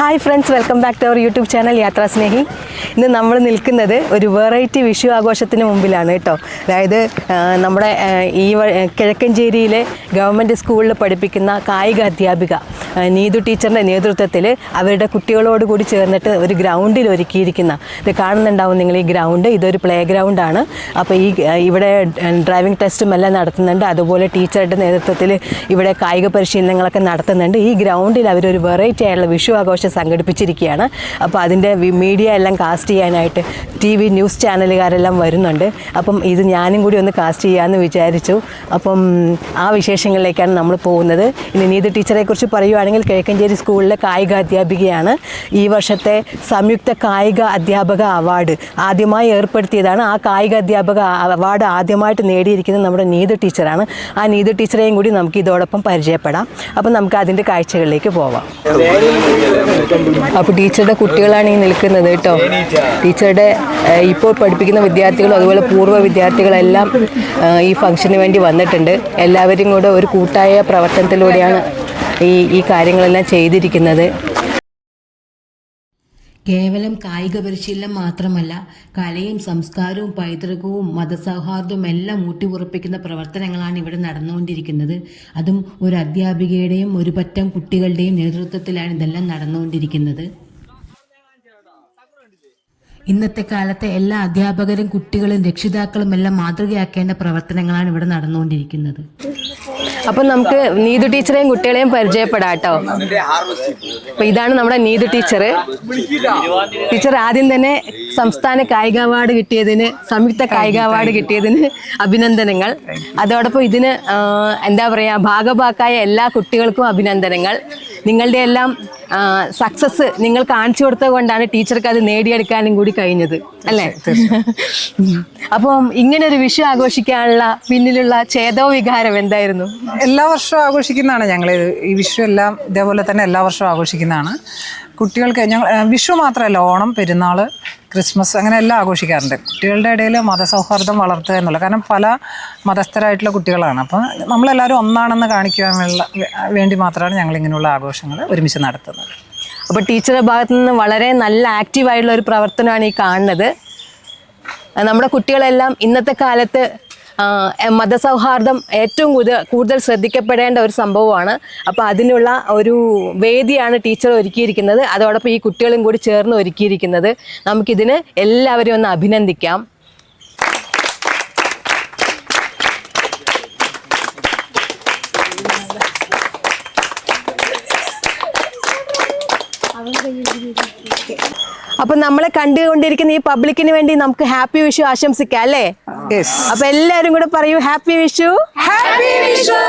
Hi friends, welcome back to our YouTube channel Yathra Snehi. ഇന്ന് നമ്മൾ നിൽക്കുന്നത് ഒരു വെറൈറ്റി വിഷു ആഘോഷത്തിന് മുമ്പിലാണ് കേട്ടോ. അതായത് നമ്മുടെ ഈ കിഴക്കഞ്ചേരിയിലെ ഗവൺമെൻറ് സ്കൂളിൽ പഠിപ്പിക്കുന്ന കായിക അധ്യാപിക നീതു ടീച്ചറിൻ്റെ നേതൃത്വത്തിൽ അവരുടെ കുട്ടികളോട് കൂടി ചേർന്നിട്ട് ഒരു ഗ്രൗണ്ടിൽ ഒരുക്കിയിരിക്കുന്ന, ഇത് കാണുന്നുണ്ടാവും നിങ്ങൾ ഈ ഗ്രൗണ്ട്, ഇതൊരു പ്ലേ ഗ്രൗണ്ടാണ്. അപ്പോൾ ഇവിടെ ഡ്രൈവിംഗ് ടെസ്റ്റും എല്ലാം നടത്തുന്നുണ്ട്. അതുപോലെ ടീച്ചറുടെ നേതൃത്വത്തിൽ ഇവിടെ കായിക പരിശീലനങ്ങളൊക്കെ നടത്തുന്നുണ്ട്. ഈ ഗ്രൗണ്ടിൽ അവരൊരു വെറൈറ്റി ആയിട്ടുള്ള വിഷു ആഘോഷം സംഘടിപ്പിച്ചിരിക്കുകയാണ്. അപ്പോൾ അതിൻ്റെ മീഡിയ എല്ലാം കാസ്റ്റ് ചെയ്യാനായിട്ട് TV ന്യൂസ് ചാനലുകാരെല്ലാം വരുന്നുണ്ട്. അപ്പം ഇത് ഞാനും കൂടി ഒന്ന് കാസ്റ്റ് ചെയ്യാമെന്ന് വിചാരിച്ചു. അപ്പം ആ വിശേഷങ്ങളിലേക്കാണ് നമ്മൾ പോകുന്നത്. ഇനി നീതു ടീച്ചറെക്കുറിച്ച് പറയുവാണെങ്കിൽ കിഴക്കഞ്ചേരി സ്കൂളിലെ കായിക അധ്യാപികയാണ്. ഈ വർഷത്തെ സംയുക്ത കായിക അധ്യാപക അവാർഡ് ആദ്യമായി ഏർപ്പെടുത്തിയതാണ്. ആ കായിക അധ്യാപക അവാർഡ് ആദ്യമായിട്ട് നേടിയിരിക്കുന്നത് നമ്മുടെ നീതു ടീച്ചറാണ്. ആ നീതു ടീച്ചറെയും കൂടി നമുക്ക് ഇതോടൊപ്പം പരിചയപ്പെടാം. അപ്പം നമുക്ക് അതിൻ്റെ കാഴ്ചകളിലേക്ക് പോവാം. അപ്പോൾ ടീച്ചറുടെ കുട്ടികളാണ് ഈ നിൽക്കുന്നത് കേട്ടോ. ടീച്ചറുടെ ഇപ്പോൾ പഠിപ്പിക്കുന്ന വിദ്യാർത്ഥികളും അതുപോലെ പൂർവ്വ വിദ്യാർത്ഥികളെല്ലാം ഈ ഫംഗ്ഷന് വേണ്ടി വന്നിട്ടുണ്ട്. എല്ലാവരും കൂടെ ഒരു കൂട്ടായ പ്രവർത്തനത്തിലൂടെയാണ് ഈ കാര്യങ്ങളെല്ലാം ചെയ്തിരിക്കുന്നത്. കേവലം കായിക പരിശീലനം മാത്രമല്ല, കലയും സംസ്കാരവും പൈതൃകവും മതസൗഹാർദ്ദവും എല്ലാം ഊട്ടിയുറപ്പിക്കുന്ന പ്രവർത്തനങ്ങളാണ് ഇവിടെ നടന്നുകൊണ്ടിരിക്കുന്നത്. അതും ഒരു അധ്യാപികയുടെയും ഒരു പറ്റം കുട്ടികളുടെയും നേതൃത്വത്തിലാണ് ഇതെല്ലാം നടന്നുകൊണ്ടിരിക്കുന്നത്. ഇന്നത്തെ കാലത്തെ എല്ലാ അധ്യാപകരും കുട്ടികളും രക്ഷിതാക്കളും എല്ലാം മാതൃകയാക്കേണ്ട പ്രവർത്തനങ്ങളാണ് ഇവിടെ നടന്നുകൊണ്ടിരിക്കുന്നത്. അപ്പം നമുക്ക് നീതു ടീച്ചറെയും കുട്ടികളെയും പരിചയപ്പെടാം കേട്ടോ. അപ്പൊ ഇതാണ് നമ്മുടെ നീതു ടീച്ചർ. ടീച്ചർ ആദ്യം തന്നെ സംസ്ഥാന കായിക അവാർഡ് കിട്ടിയതിന്, സംയുക്ത കായിക അവാർഡ് കിട്ടിയതിന് അഭിനന്ദനങ്ങൾ. അതോടൊപ്പം ഇതിന് എന്താ പറയാ, ഭാഗഭാക്കായ എല്ലാ കുട്ടികൾക്കും അഭിനന്ദനങ്ങൾ. നിങ്ങളുടെ എല്ലാം സക്സസ് നിങ്ങൾ കാണിച്ചു കൊടുത്തത് കൊണ്ടാണ് ടീച്ചർക്ക് അത് നേടിയെടുക്കാനും കൂടി കഴിഞ്ഞത്, അല്ലേ? അപ്പം ഇങ്ങനെ ഒരു വിഷു ആഘോഷിക്കാനുള്ള പിന്നിലുള്ള ചേതോ വികാരം എന്തായിരുന്നു? എല്ലാ വർഷവും ആഘോഷിക്കുന്നതാണ് ഞങ്ങൾ ഈ വിഷു. എല്ലാം ഇതേപോലെ തന്നെ എല്ലാ വർഷവും ആഘോഷിക്കുന്നതാണ്. കുട്ടികൾക്ക് വിഷു മാത്രമല്ല, ഓണം, പെരുന്നാൾ, ക്രിസ്മസ് അങ്ങനെ എല്ലാം ആഘോഷിക്കാറുണ്ട്. കുട്ടികളുടെ ഇടയിൽ മതസൗഹാർദ്ദം വളർത്തുക എന്നുള്ള, കാരണം പല മതസ്ഥരായിട്ടുള്ള കുട്ടികളാണ്. അപ്പോൾ നമ്മളെല്ലാവരും ഒന്നാണെന്ന് കാണിക്കുവാൻ വേണ്ടി മാത്രമാണ് ഞങ്ങൾ ഇങ്ങനെയുള്ള ആഘോഷങ്ങൾ ഒരുമിച്ച് നടത്തുന്നത്. അപ്പോൾ ടീച്ചറുടെ ഭാഗത്തു നിന്ന് വളരെ നല്ല ആക്റ്റീവായിട്ടുള്ള ഒരു പ്രവർത്തനമാണ് ഈ കാണുന്നത്. നമ്മുടെ കുട്ടികളെല്ലാം ഇന്നത്തെ കാലത്ത് മതസൗഹാർദ്ദം ഏറ്റവും കൂടുതൽ ശ്രദ്ധിക്കപ്പെടേണ്ട ഒരു സംഭവമാണ്. അപ്പോൾ അതിനുള്ള ഒരു വേദിയാണ് ടീച്ചർ ഒരുക്കിയിരിക്കുന്നത്. അതോടൊപ്പം ഈ കുട്ടികളും കൂടി ചേർന്ന് ഒരുക്കിയിരിക്കുന്നത്. നമുക്കിതിന് എല്ലാവരെയും ഒന്ന് അഭിനന്ദിക്കാം. അപ്പൊ നമ്മളെ കണ്ടുകൊണ്ടിരിക്കുന്ന ഈ പബ്ലിക്കിന് വേണ്ടി നമുക്ക് ഹാപ്പി വിഷു ആശംസിക്കാം, അല്ലേ? അപ്പൊ എല്ലാവരും കൂടെ പറയൂ, happy Vishu, happy Vishu,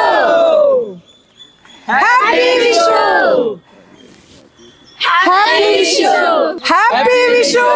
happy Vishu, happy Vishu, happy Vishu.